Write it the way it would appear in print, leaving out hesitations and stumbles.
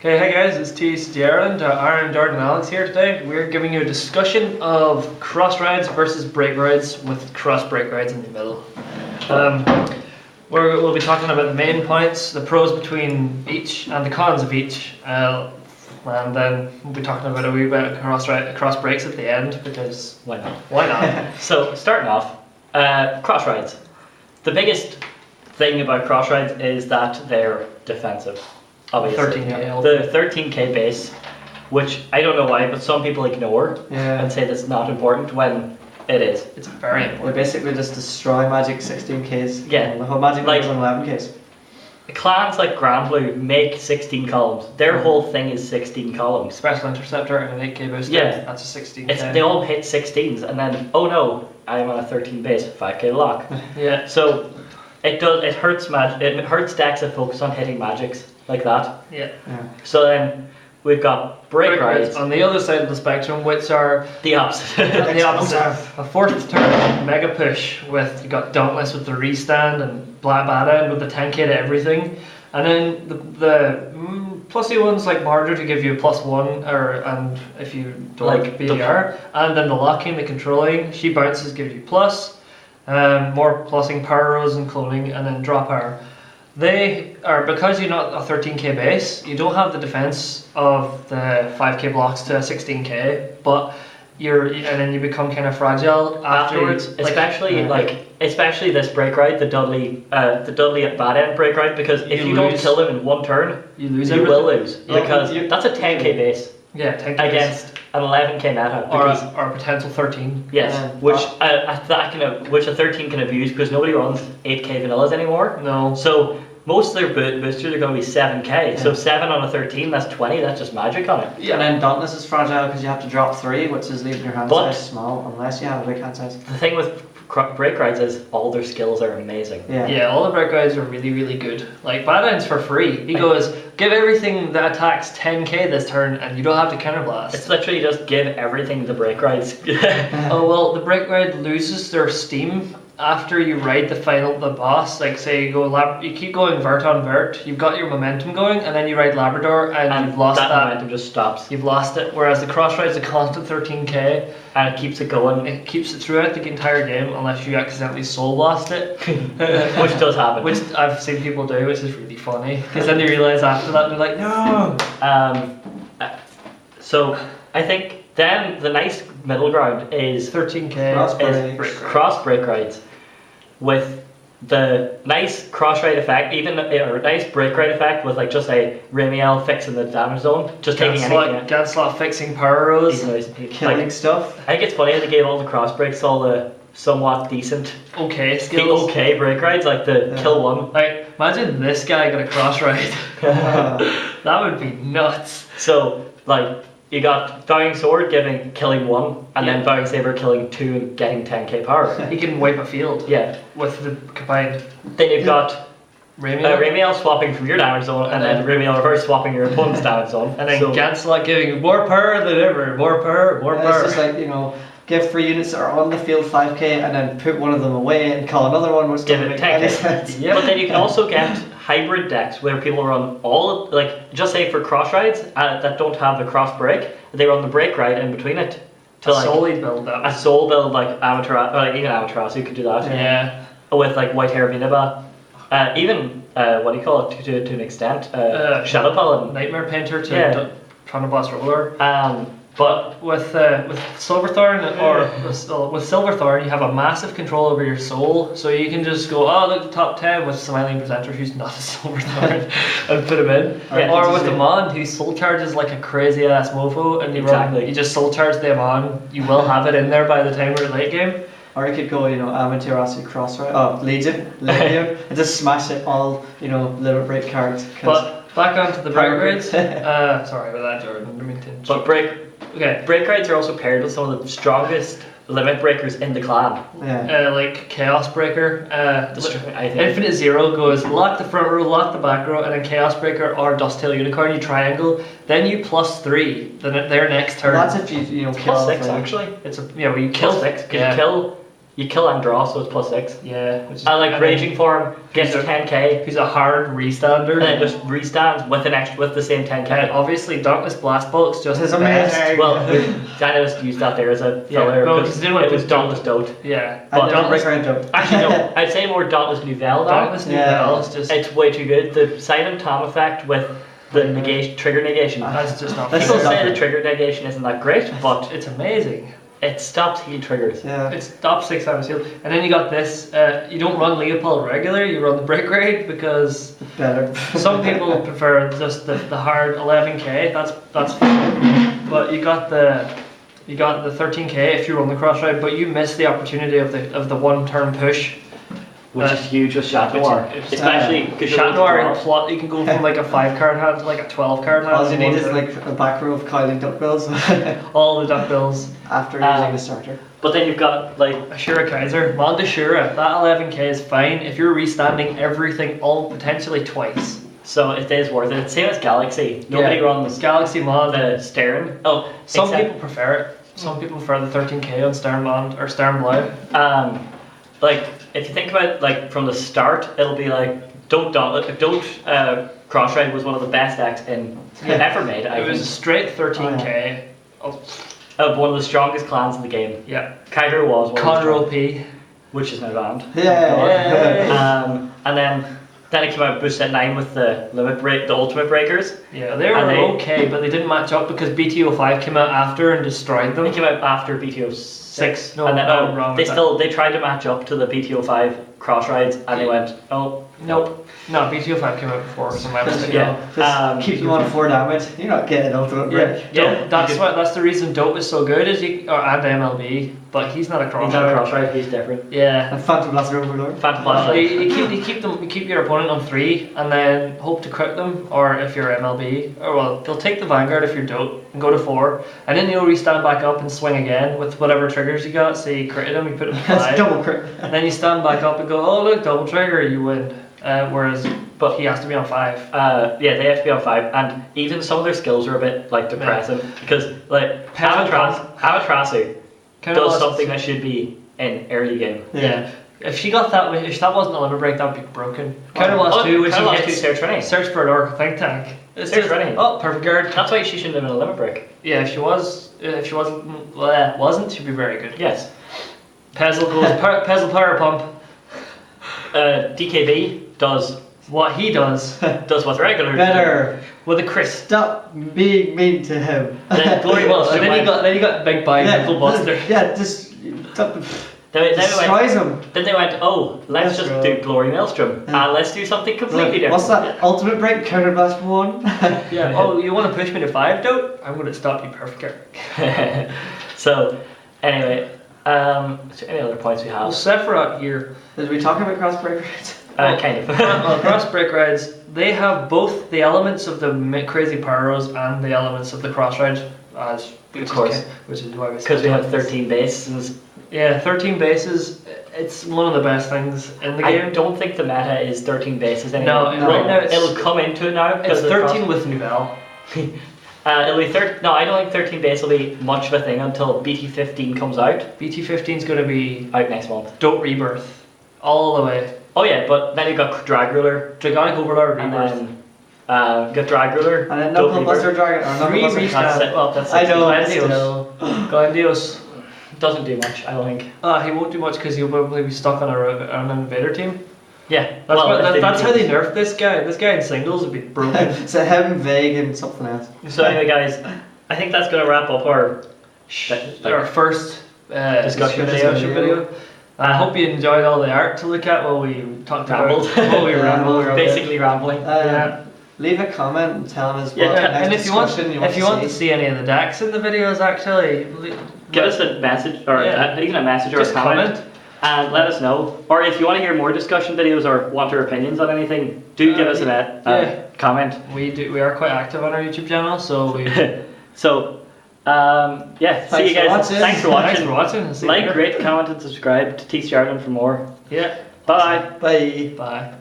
Okay, hi guys, it's TCG Ireland, Aaron, Jordan and Alex here today. We're giving you a discussion of cross rides versus break rides with cross break rides in the middle. We'll be talking about the main points, the pros between each and the cons of each, and then we'll be talking about a wee bit of cross breaks at the end because Why not? why not? So, starting off, cross rides. The biggest thing about cross rides is that they're defensive. Obviously. 13k. The 13k base, which I don't know why, but some people ignore and say that's not important when it is. It's very important. They basically just destroy Magic 16Ks. Yeah. The whole Magic Like- is on 11Ks. Clans like Grand Blue make 16 columns. Their whole thing is 16 columns. Special Interceptor and an 8k boost. Yeah. That's a 16k. They all hit 16s, and then, oh no, I'm on a 13 base, 5k lock. Yeah. So, it hurts it hurts decks that focus on hitting magics like that. Yeah. So then we've got break rides on the other side of the spectrum, which are the opposite. the opposite. A fourth turn mega push with you got Dauntless with the restand and Black Bada with the 10k to everything, and then the plussy ones like Martyr to give you a +1 and if you don't like BDR, and then the locking, the controlling, she bounces gives you plus, more plussing power rose and cloning, and then drop power. They are, because you're not a 13k base, you don't have the defense of the 5k blocks to 16k, but and then you become kind of fragile Afterwards, especially this break ride, the Dudley at bad end break ride, because if you don't kill them in one turn, you lose. You will lose because that's a 10k base. Yeah, 10k against an 11k meta, or a potential 13. Yes, which a 13 can abuse because nobody runs 8k vanillas anymore. No. So most of their boosters are going to be 7k. Yeah. So 7 on a 13, that's 20. That's just magic on it. Yeah. And then Dauntless is fragile because you have to drop 3, which is leaving your hand size small unless you have a big hand size. The thing with break rides is all their skills are amazing. Yeah, all the break rides are really, really good. Like Badend's for free. He goes, give everything that attacks 10k this turn, and you don't have to counterblast. It's literally just give everything to break rides. Oh well, the break ride loses their steam after you ride the boss. Like say you keep going vert on vert, you've got your momentum going, and then you ride Labrador, and you've lost that momentum just stops. You've lost it. Whereas the cross ride's a constant 13k, and it keeps it going. It keeps it throughout the entire game, unless you accidentally soul blast it, which does happen. Which I've seen people do, which is really funny. Because then they realise after that, and they're like, no. So I think then the nice middle ground is 13k cross break rides, with the nice cross ride effect, or nice break ride effect with like just a Ramiel fixing the damage zone, just taking anything. Ganslot fixing power rose, killing stuff. I think it's funny how they gave all the cross breaks all the somewhat decent skills. The okay break rides, like the kill one. Like imagine this guy got a cross ride. That would be nuts. So like you got Dying Sword killing 1, and then Bowing Saber killing 2 and getting 10k power. He can wipe a field. Yeah. With the combined. Then you've got Ramiel swapping from your damage zone, and then Ramiel reverse swapping your opponent's damage zone. And then Ganslot giving more power than ever. More power. It's just like, give 3 units that are on the field 5k, and then put one of them away and call another one, which doesn't make any sense. Yeah. But then you can also get hybrid decks where people run just say for cross rides that don't have the cross break, they run the break ride in between it. To build up. A soul build like Amaterasu, even Amaterasu, you could do that. Yeah. With like White Hair Vinaba. Even, what do you call it to an extent? Shadow Paladin. Nightmare Painter to Chronoblast Roller. But with Silverthorn with Silverthorn, you have a massive control over your soul, so you can just go, look, the top 10 with Smiling Presenter who's not a Silverthorn and put him in. Or with the Mon who soul charges like a crazy ass mofo, and you just soul charge the Mon. You will have it in there by the time we're late game. Or you could go, Amaterasu cross ride, Legion, and just smash it all, limit break cards. But back onto the break rides. Sorry about that, Jordan. But break rides are also paired with some of the strongest limit breakers in the clan. Yeah. Like Chaos Breaker. I think Infinite Zero goes lock the front row, lock the back row, and then Chaos Breaker or Dusttail Unicorn. You triangle, then you +3. Then their next turn. Well, that's if you kill +6 actually. Where you kill 6. You kill you kill and draw, so it's +6. Yeah, which is And like Raging Form gets He's a- 10k, he's a hard restander. and then just restands with the same 10k. And obviously, Dauntless Blast Bolt's just It's the amazing. best. Well, I just used that there as a Yeah, filler well, because because they don't want it to was do Dauntless Dote. Yeah, I But don't break around jump. Actually, no, I'd say more Dauntless Nouvelle now. Dauntless Nouvelle is just It's way too good. The Silent Tom effect with the negation, trigger negation. that's just not. That's People still say not the trigger negation isn't that great, but It's amazing. it stops heal triggers. Yeah. It's top 6 times healed, and then you got this. You don't run Leopold regular. You run the break raid because Better. some people prefer just the hard 11k. That's fine. But you got the 13k if you run the cross raid, but you miss the opportunity of the 1 turn push. Which is huge with Chat Noir. It's- Especially because Chat Noir plot, you can go from like a 5 card hand to like a 12 card hand. All you in need one is turn. like a back row of Kylie duckbills all the duck bills. after using the starter. But then you've got like Ashura Kaiser, Manda Shura, that 11k is fine if you're restanding everything all potentially twice. so it is worth it. Same as Galaxy. Nobody Yeah. runs Galaxy Mod. the Stern. Oh, Some except- people prefer it. Some people prefer the 13k on Stern Mod or Stern Blue. Like if you think about it, like from the start, it'll be like don't Crossride was one of the best decks ever made. I It was a think. straight 13k. Of one of the strongest clans in the game. Yeah. Kyger was one Connor of the OP. which is now banned. Yeah. And then it came out boost at 9 with the the ultimate breakers. Yeah, they were And they- okay, but they didn't match up because BTO5 came out after and destroyed them. They came out after BTO 6. No, and then I'm wrong with that. they tried to match up to the BTO 5 cross rides and they went, oh Nope. No, BTO5 came out before, so my mistake. yeah. Just keep you on 4 damage. You're not getting ultimate break. Yeah, That's the reason Dope is so good, is and MLB, but he's not a cross. He's not a cross ride, he's different. Yeah. And Phantom Blaster Overlord. Phantom Blast. You keep your opponent on 3 and then hope to crit them, or if you're MLB, or well, they'll take the Vanguard if you're Dope and go to 4, and then you'll restand back up and swing again with whatever triggers you got. Say you critted him, you put him That's 5, double crit. and then you stand back up and go, oh look, double trigger, you win. But he has to be on 5. Yeah, they have to be on 5, and even some of their skills are a bit like depressing because like Amaterasu does something that should be in early game. Yeah. If she got that, if that wasn't a limit break, that'd be broken. Counterblast 2, when she Counterblast 2 hits search running. search for an Oracle Think Tank. It's Search just, running. oh, perfect guard. That's why she shouldn't have been a limit break. Yeah, if she wasn't, she'd be very good. Yes. Pezzle goes, Pezzle Power Pump. DKB does What he does what's regular. Better. with a crisp. Stop being mean to him. Then Glory Well, Monster and then you got Big Bang Nickel Buster. Yeah, just stop. Then they Destroys him. went, oh, let's just Maelstrom. do Glory Maelstrom. Yeah. And let's do something completely Look, different. what's that? Ultimate break, counter blast 1. Yeah. Oh, you want to push me to 5, Dope? I'm going to stop you, perfect guard. So, anyway, is there any other points we Well, have? Sephiroth here. Did we talk about cross break? Kind of. Well, cross break rides, they have both the elements of the crazy pyros and the elements of the cross ride, as Of course. which is why we Because we have 13 bases. Yeah, 13 bases. It's one of the best things in the I game. don't think the meta is 13 bases anymore. No, right now it's It'll come into it now. it's because of the 13 with Nouvelle. It'll be No, I don't think 13 base will be much of a thing until BT15 comes out. BT15 is going to be Out next month. Dope Rebirth, all the way. Oh yeah, but then you've got Drag Ruler, Dragonic Overlord and Rebirth. then you've got Drag Ruler, And then Dope Knuckle Buster Rebirth. Dragon. Or Three Knuckle Buster restarts. That's it. Well, that's I know, Glandios. still. Glandios. Doesn't do much, I don't think. He won't do much because he'll probably be stuck on an invader team. Yeah, That's how they nerfed this guy. This guy in singles would be broken. So him, Vague, and something else. So anyway, guys, I think that's going to wrap up our Our first Discussion video. I hope you enjoyed all the art to look at while we talked Rambled. about while we rambled. basically rambling. Yeah. Leave a comment and tell us Yeah, what and next if you want, discussion if you want to see. see any of the decks in the videos, actually, Give us a message, or Yeah. even a message or just a comment, comment. and let us know. Or if you want to hear more discussion videos or want our opinions on anything, do give us a comment. We are quite active on our YouTube channel, so we. So, yeah, see you Thanks for guys. watching. Thanks for watching. Thanks for watching. See you Like, later. rate, comment, and subscribe to TC Ireland for more. Yeah. Bye. Bye. Bye.